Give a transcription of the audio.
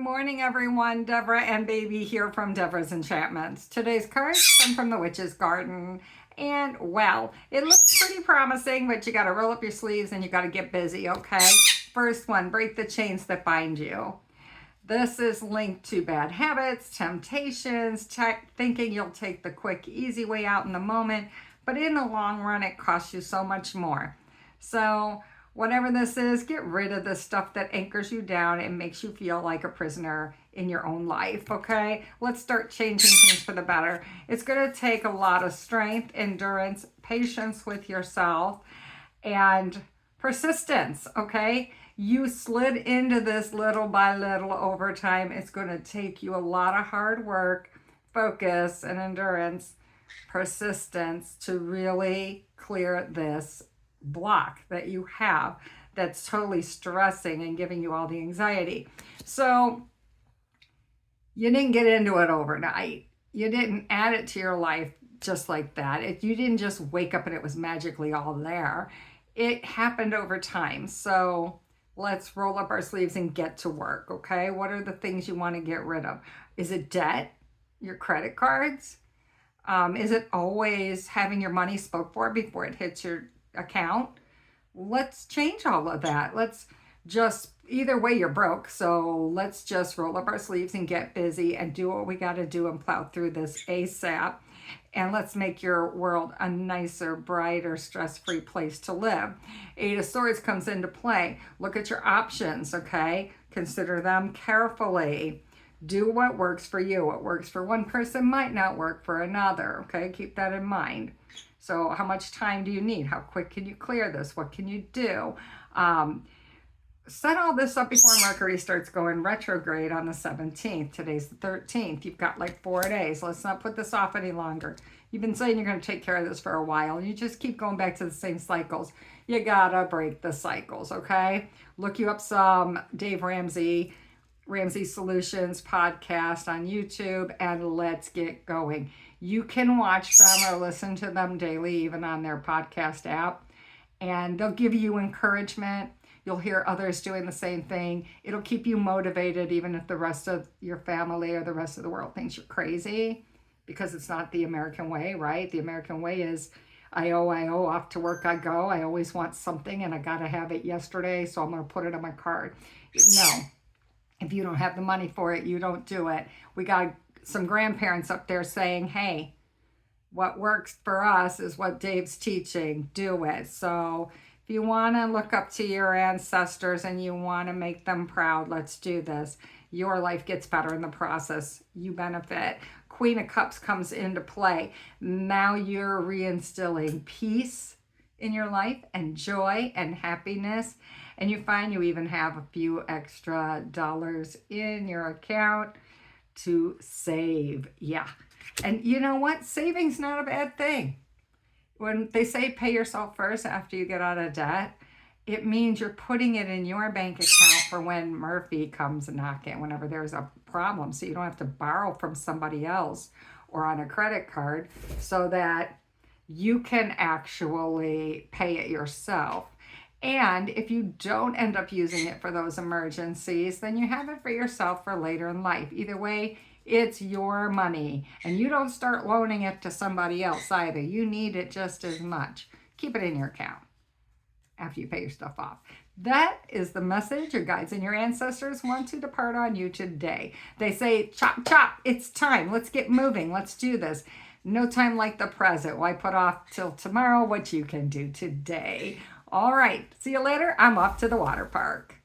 morning, everyone. Deborah and Baby here from Deborah's Enchantments. Today's cards come from the Witch's Garden. And, well, it looks pretty promising, but you got to roll up your sleeves and you got to get busy, okay? First one, break the chains that bind you. This is linked to bad habits, temptations, thinking you'll take the quick, easy way out in the moment, but in the long run, it costs you so much more. So, whatever this is, get rid of the stuff that anchors you down and makes you feel like a prisoner in your own life, okay? Let's start changing things for the better. It's going to take a lot of strength, endurance, patience with yourself, and persistence, okay? You slid into this little by little over time. It's going to take you a lot of hard work, focus, and endurance, persistence to really clear this block that you have that's totally stressing and giving you all the anxiety. So you didn't get into it overnight. You didn't add it to your life just like that. You didn't just wake up and it was magically all there. It happened over time. So let's roll up our sleeves and get to work, okay? What are the things you want to get rid of? Is it debt? Your credit cards? Is it always having your money spoke for before it hits your account? Let's change all of that. Let's just, either way you're broke, so let's just roll up our sleeves and get busy and do what we got to do and plow through this ASAP. And let's make your world a nicer, brighter, stress-free place to live. Eight of Swords comes into play. Look at your options, okay? Consider them carefully. Do what works for you. What works for one person might not work for another, okay? Keep that in mind. So how much time do you need? How quick can you clear this? What can you do? Set all this up before Mercury starts going retrograde on the 17th. Today's the 13th. You've got like 4 days. Let's not put this off any longer. You've been saying you're going to take care of this for a while. You just keep going back to the same cycles. You got to break the cycles, okay? Look you up some Dave Ramsey Solutions podcast on YouTube, and let's get going. You can watch them or listen to them daily, even on their podcast app, and they'll give you encouragement. You'll hear others doing the same thing. It'll keep you motivated, even if the rest of your family or the rest of the world thinks you're crazy, because it's not the American way, right? The American way is, I owe, off to work I go. I always want something, and I got to have it yesterday, so I'm going to put it on my card. No. If you don't have the money for it, you don't do it. We got some grandparents up there saying, hey, what works for us is what Dave's teaching. Do it. So if you want to look up to your ancestors and you want to make them proud, let's do this. Your life gets better in the process. You benefit. Queen of Cups comes into play. Now you're reinstilling peace in your life and joy and happiness. And you find you even have a few extra dollars in your account to save. Yeah. And you know what? Saving's not a bad thing. When they say pay yourself first after you get out of debt, it means you're putting it in your bank account for when Murphy comes knocking, whenever there's a problem. So you don't have to borrow from somebody else or on a credit card, so that you can actually pay it yourself. And if you don't end up using it for those emergencies, then you have it for yourself for later in life. Either way, it's your money. And you don't start loaning it to somebody else either. You need it just as much. Keep it in your account after you pay your stuff off. That is the message your guides and your ancestors want to depart on you today. They say, chop, chop, it's time. Let's get moving. Let's do this. No time like the present. Why put off till tomorrow what you can do today? All right. See you later. I'm off to the water park.